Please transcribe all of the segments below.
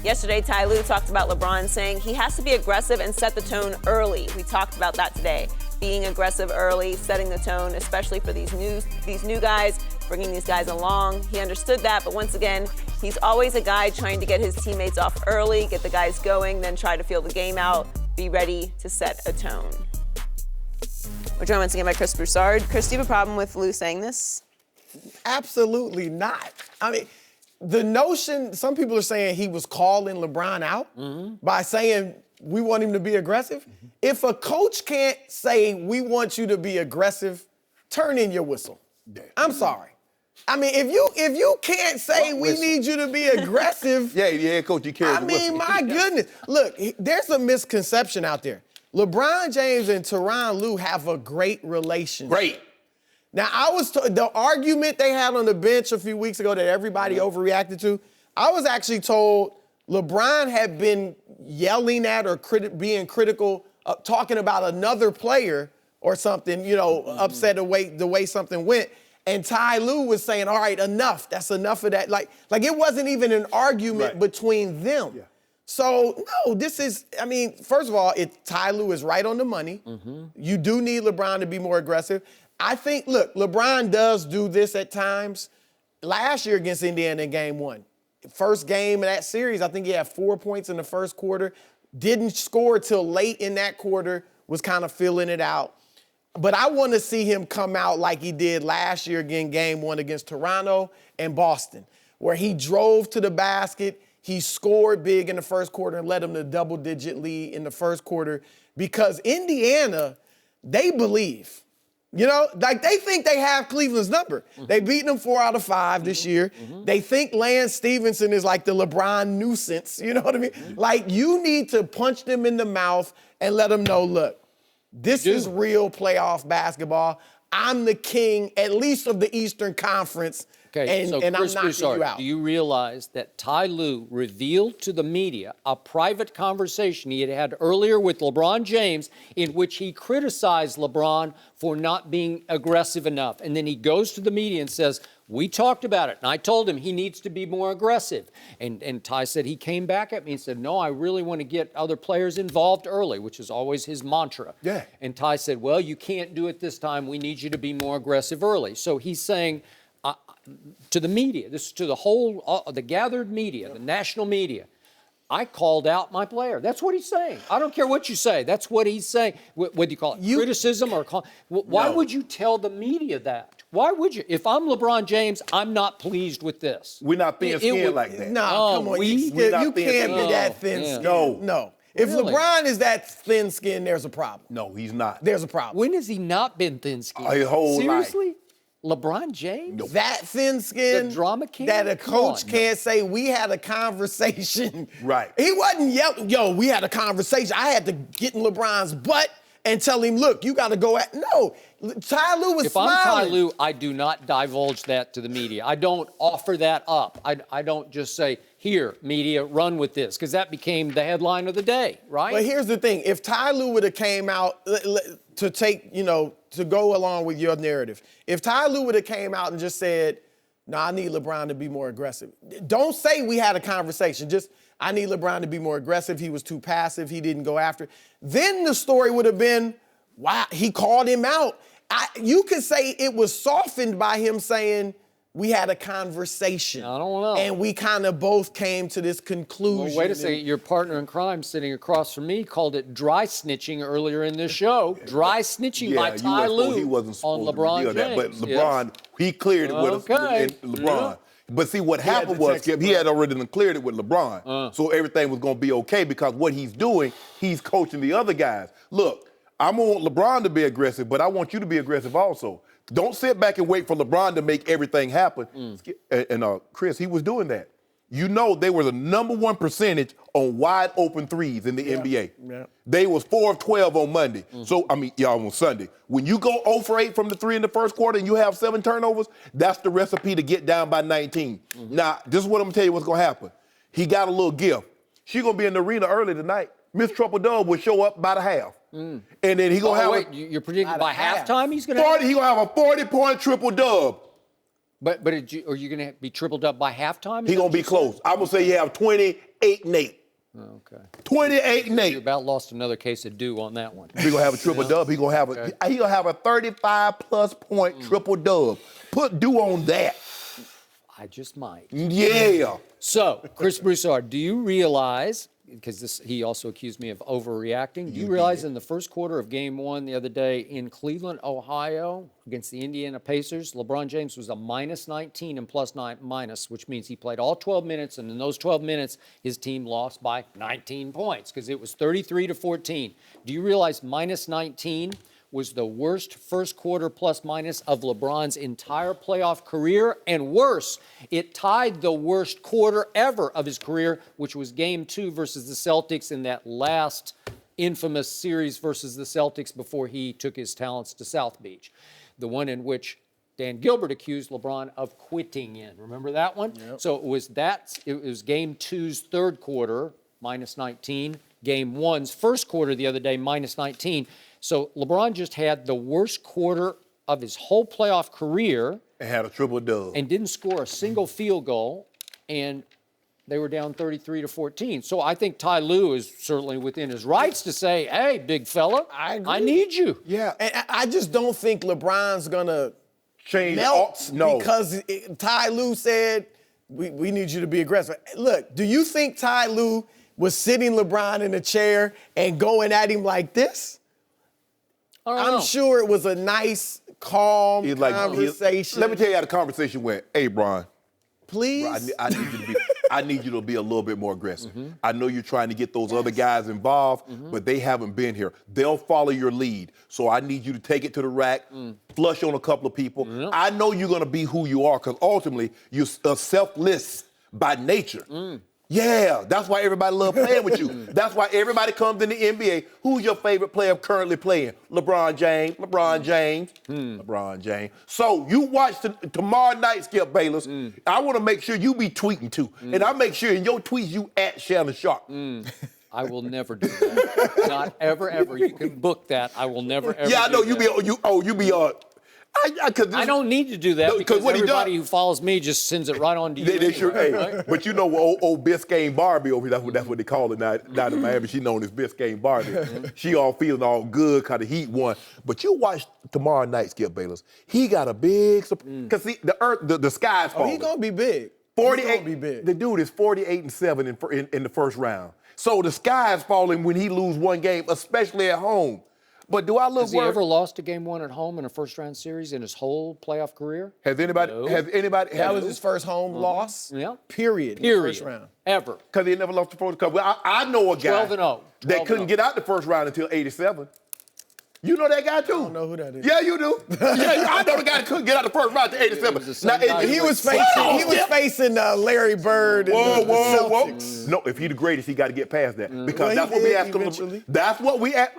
Yesterday, Ty Lue talked about LeBron saying he has to be aggressive and set the tone early. We talked about that today. Being aggressive early, setting the tone, especially for these new guys, bringing these guys along. He understood that, but once again, he's always a guy trying to get his teammates off early, get the guys going, then try to feel the game out, be ready to set a tone. We're joined once again by Chris Broussard. Chris, do you have a problem with Lue saying this? Absolutely not. I mean, the notion, some people are saying he was calling LeBron out by saying we want him to be aggressive. If a coach can't say we want you to be aggressive, turn in your whistle. I'm sorry. I mean, if you can't say we need you to be aggressive. Yeah, coach, you carry the whistle. I mean, my goodness. Look, there's a misconception out there. LeBron James and Tyronn Lue have a great relationship. Great. Now, the argument they had on the bench a few weeks ago that everybody overreacted to, I was actually told LeBron had been yelling at or being critical, talking about another player or something, upset the way something went. And Ty Lue was saying, all right, enough. That's enough of that. Like it wasn't even an argument between them. Yeah. So, no, first of all, Ty Lue is right on the money. You do need LeBron to be more aggressive. I think, look, LeBron does do this at times. Last year against Indiana in Game 1, first game of that series, I think he had 4 points in the first quarter. Didn't score till late in that quarter, was kind of filling it out. But I want to see him come out like he did last year again, Game 1 against Toronto and Boston, where he drove to the basket, he scored big in the first quarter and led them to double-digit lead in the first quarter because Indiana, they believe. They think they have Cleveland's number. They beat them 4 out of 5 this year. They think Lance Stevenson is like the LeBron nuisance. You know what I mean? Like, you need to punch them in the mouth and let them know, look, this is real playoff basketball. I'm the king, at least of the Eastern Conference, and I'm knocking you out. Do you realize that Ty Lue revealed to the media a private conversation he had earlier with LeBron James in which he criticized LeBron for not being aggressive enough? And then he goes to the media and says, we talked about it, and I told him he needs to be more aggressive. And Ty said he came back at me and said, no, I really want to get other players involved early, which is always his mantra. Yeah. And Ty said, well, you can't do it this time. We need you to be more aggressive early. So he's saying, to the media, this is to the whole, the gathered media, the national media, I called out my player. That's what he's saying. I don't care what you say. That's what he's saying. What do you call it? Criticism or why would you tell the media that? Why would you? If I'm LeBron James, I'm not pleased with this. We're not thin-skinned like that. No, come on. You can't be that thin-skinned. No. If LeBron is that thin-skinned, there's a problem. No, he's not. There's a problem. When has he not been thin-skinned? His whole life. Seriously? LeBron James? Nope. That thin-skinned, the drama king? that a coach can't say, we had a conversation. Right. He wasn't yelling, yo, we had a conversation. I had to get in LeBron's butt and tell him, look, you got to go at, no. Ty Lue was smiling. If I'm Ty Lue, I do not divulge that to the media. I don't offer that up. I don't just say, here, media, run with this, because that became the headline of the day, right? But here's the thing. If Ty Lue would have came out to take, to go along with your narrative, if Ty Lue would have came out and just said, no, I need LeBron to be more aggressive. Don't say we had a conversation. Just, I need LeBron to be more aggressive. He was too passive. He didn't go after. Then the story would have been, wow, he called him out. You could say it was softened by him saying, we had a conversation. I don't know. And we kind of both came to this conclusion. Well, wait a second. Your partner in crime sitting across from me called it dry snitching earlier in this show. Dry snitching by Ty Lue on LeBron James. That, but LeBron, he cleared it with LeBron. Yeah. But see, what happened was, Skip, he had already cleared it with LeBron. So everything was going to be okay because what he's doing, he's coaching the other guys. Look, I'm going to want LeBron to be aggressive, but I want you to be aggressive also. Don't sit back and wait for LeBron to make everything happen. And Chris, he was doing that. They were the #1 percentage on wide open threes in the NBA. Yeah. They was 4 of 12 on Monday. So, on Sunday. When you go 0 for 8 from the 3 in the first quarter and you have 7 turnovers, that's the recipe to get down by 19. Now, this is what I'm going to tell you what's going to happen. He got a little gift. She's going to be in the arena early tonight. Miss Triple Dub will show up by the half. And then he going to have you're predicting by halftime he's going to have? He's going to have a 40-point triple dub. But are you going to be tripled up by halftime? He's going to be close. I'm going to say you have 20 28-8. Okay. 28-8. You about lost another case of Dew on that one. He's gonna have a triple dub. He's gonna have a 35+ point triple dub. Put Dew on that. I just might. Yeah. So, Chris Broussard, do you realize, because he also accused me of overreacting, do you realize in the first quarter of Game 1 the other day in Cleveland, Ohio, against the Indiana Pacers, LeBron James was a -19 and +9, which means he played all 12 minutes, and in those 12 minutes, his team lost by 19 points because it was 33-14. Do you realize -19 was the worst first quarter plus-minus of LeBron's entire playoff career? And worse, it tied the worst quarter ever of his career, which was Game 2 versus the Celtics in that last infamous series versus the Celtics before he took his talents to South Beach. The one in which Dan Gilbert accused LeBron of quitting in. Remember that one? Yep. So it was Game 2's third quarter, -19, Game 1's first quarter the other day, -19. So LeBron just had the worst quarter of his whole playoff career. And had a triple dub. And didn't score a single field goal, and they were down 33-14. So I think Ty Lue is certainly within his rights to say, hey, big fella, I need you. Yeah, and I just don't think LeBron's gonna change melt no. because Ty Lue said, we need you to be aggressive. Look, do you think Ty Lue was sitting LeBron in a chair and going at him like this? I'm sure it was a nice, calm conversation. Let me tell you how the conversation went. Hey, Bron. Please? Bro, I need you to be a little bit more aggressive. I know you're trying to get those other guys involved, but they haven't been here. They'll follow your lead. So I need you to take it to the rack, flush on a couple of people. I know you're going to be who you are because ultimately you're selfless by nature. Yeah, that's why everybody loves playing with you. That's why everybody comes in the NBA. Who's your favorite player currently playing? LeBron James. LeBron James. LeBron James. So you watch tomorrow night, Skip Bayless. I want to make sure you be tweeting too. And I make sure in your tweets you at Shannon Sharpe. I will never do that. Not ever, ever. You can book that. I will never, ever. Yeah, I know do you be I don't need to do that because everybody who follows me just sends it right on to you. They sure, right? But you know, old Biscayne Barbie over here, that's what they call it now in Miami. She known as Biscayne Barbie. She all feeling all good, kind of heat won. But you watch tomorrow night, Skip Bayless. He got a big surprise. Because the sky's falling. He's going to be big. 48. He's gonna be big. The dude is 48-7 in the first round. So the sky is falling when he lose one game, especially at home. But do I look Has he ever lost a Game 1 at home in a first-round series in his whole playoff career? Has anybody? No. That was his first home loss? Yeah. Period. First round. Ever. Because he never lost the first cup. Well, I know a guy 12-0. that couldn't get out the first round until 87. You know that guy too? I don't know who that is. Yeah, you do. Yeah, I know the guy that couldn't get out the first round until 87. He was facing Larry Bird and the Celtics. No, if he the greatest, he got to get past that because that's what we asked him. That's what we asked.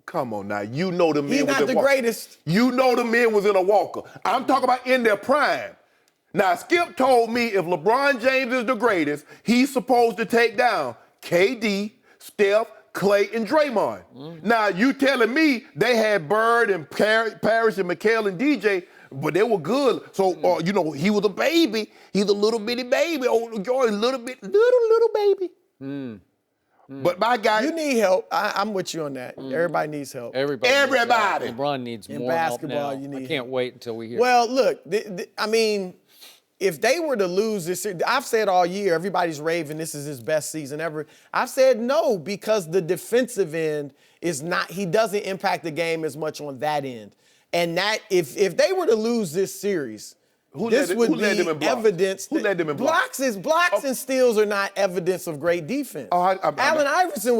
Come on now, you know the men He's was not in the Walker. greatest. You know the men was in a Walker. I'm talking about in their prime. Now, Skip told me if LeBron James is the greatest, he's supposed to take down KD, Steph, Clay, and Draymond. Now, you telling me they had Bird and Parrish and McHale and DJ, but they were good. So, you know, he was a baby. He's a little bitty baby. Oh, Jordan, little baby. But my guy, you need help. I'm with you on that. Everybody needs help. Everybody. LeBron needs in more basketball, help now. you need I can't wait until we hear. Well, look, I mean, if they were to lose this series, I've said all year, everybody's raving this is his best season ever. I've said no because the defensive end is not, he doesn't impact the game as much on that end. And that, if they were to lose this series, this would be evidence. Who led them in blocks? Blocks and steals are not evidence of great defense. Allen Iverson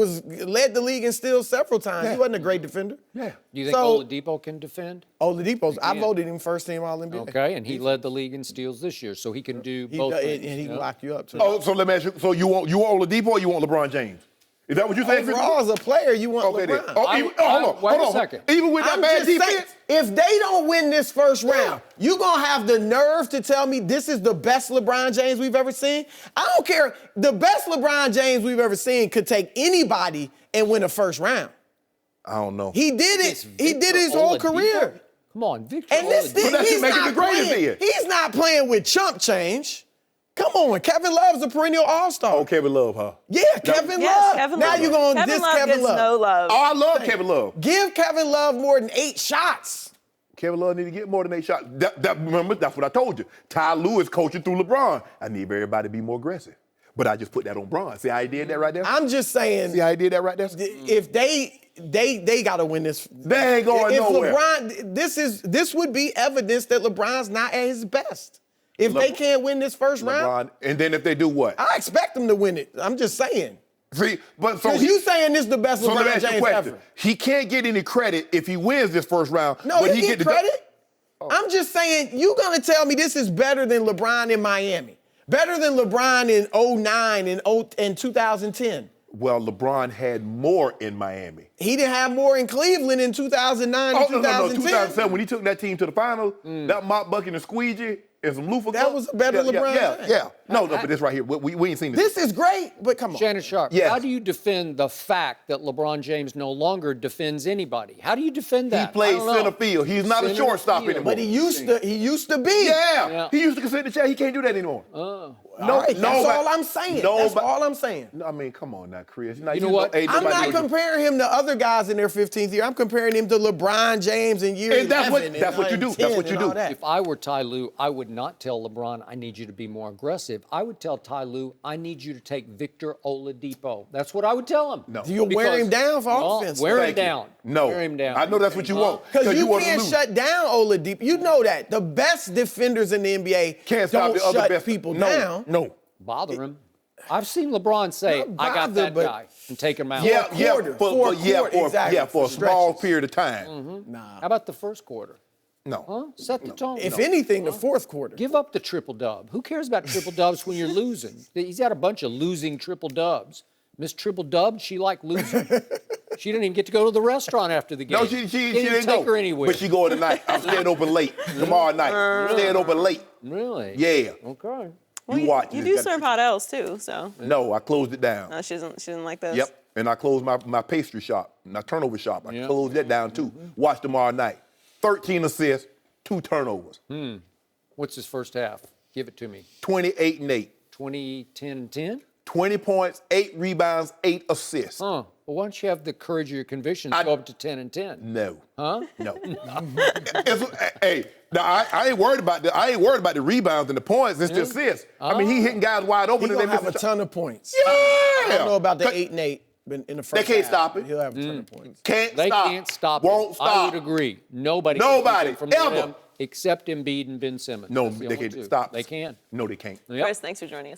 led the league in steals several times. He wasn't a great defender. Yeah. Do you think Oladipo can defend? Oladipo's, I voted him first team All-NBA. Okay, and he led the league in steals this year, so he can do both things. And he can lock you up, too. Oh, so let me ask you, so you want Oladipo or you want LeBron James? Is that what you're saying? Overall, as a player, you want LeBron. Hold on. Wait a second. Even with that bad defense? If they don't win this first round, you going to have the nerve to tell me this is the best LeBron James we've ever seen? I don't care. The best LeBron James we've ever seen could take anybody and win a first round. I don't know. He did it. He did his whole career. Come on, Victor. And this thing, he's not playing with chump change. Come on, Kevin Love's a perennial all-star. Oh, Kevin Love, huh? Yeah, Kevin Yes, Love. Kevin Now Love. you're going to Kevin diss Love Kevin gets Love. no love. Oh, I love Kevin Love. Give Kevin Love more than 8 shots. Kevin Love need to get more than 8 shots. Remember, that's what I told you. Ty Lue is coaching through LeBron. I need everybody to be more aggressive. But I just put that on Bron. See how he did that right there? I'm just saying. See how he did that right there? If they got to win this. They ain't going nowhere. LeBron, this would be evidence that LeBron's not at his best. If they can't win this first round. And then if they do what? I expect them to win it. I'm just saying. See, but so Because you saying this is the best so let me LeBron ask you a James question. ever. He can't get any credit if he wins this first round. No, but he get credit. I'm just saying, you gonna tell me this is better than LeBron in Miami, better than LeBron in 2009 and 2010. Well, LeBron had more in Miami. He didn't have more in Cleveland in 2009 and 2010. 2007, when he took that team to the finals, that mop bucket and squeegee and some loofah. That was a better LeBron James. Yeah. No, but this right here, we ain't seen this. This is great, but come on. Shannon Sharpe, Yes. how do you defend the fact that LeBron James no longer defends anybody? How do you defend that? He plays I don't know. center field. He's not a Center shortstop field. anymore. But he used to be. Yeah. He used to consider the chair. He can't do that anymore. All right, that's all I'm saying. That's all I'm saying. I mean, come on now, Chris. You know what? I'm not comparing him to other guys in their 15th year. I'm comparing him to LeBron James in year 11. That's what you do. That's what you do. If I were Ty Lue, I would not tell LeBron, I need you to be more aggressive. I would tell Ty Lue, I need you to take Victor Oladipo. That's what I would tell him. No. You'll wear him down for offense. Wear him Thank you. down. No. Wear him down. I know that's what you want. Because you want to can't lose. shut down Oladipo. You know that. The best defenders in the NBA Can't stop don't the other shut best people no, down. No. Bother him. I've seen LeBron say, Not I got bother, that but- guy, and take him out. Yeah, quarter, for exactly, a for small stretches. period of time. How about the first quarter? No. Huh? Set the tone. If anything, the fourth quarter. Give up the triple dub. Who cares about triple dubs when you're losing? He's got a bunch of losing triple dubs. Miss Triple Dub, she liked losing. She didn't even get to go to the restaurant after the game. No, she didn't take go. her anywhere. But she going tonight. I'm staying open late. Tomorrow night. I'm staying open late. Really? Yeah. Okay. You watch. You do serve hot L's too, so. No, I closed it down. No, she didn't like those. Yep. And I closed my pastry shop, my turnover shop. I Yeah. closed that down too. Watch tomorrow night. 13 assists, 2 turnovers. What's his first half? Give it to me. 28-8. 20-10-10? 20 points, 8 rebounds, 8 assists. Huh. Well, why don't you have the courage of your convictions go up to 10 and 10? No. Huh? No. Hey, now I ain't worried about the rebounds and the points. It's the assists. I mean, he hitting guys wide open. He's and they going to have miss a ton of points. Yeah. I don't know about the 8 and 8 in the first They can't half, stop but it. He'll have a ton of points. Can't stop. I Won't stop. would agree. Nobody Nobody, can keep it from ever. them except Embiid and Ben Simmons. No, That's the they only can't two. stop. They can. No, they can't. Yep. Chris, thanks for joining us.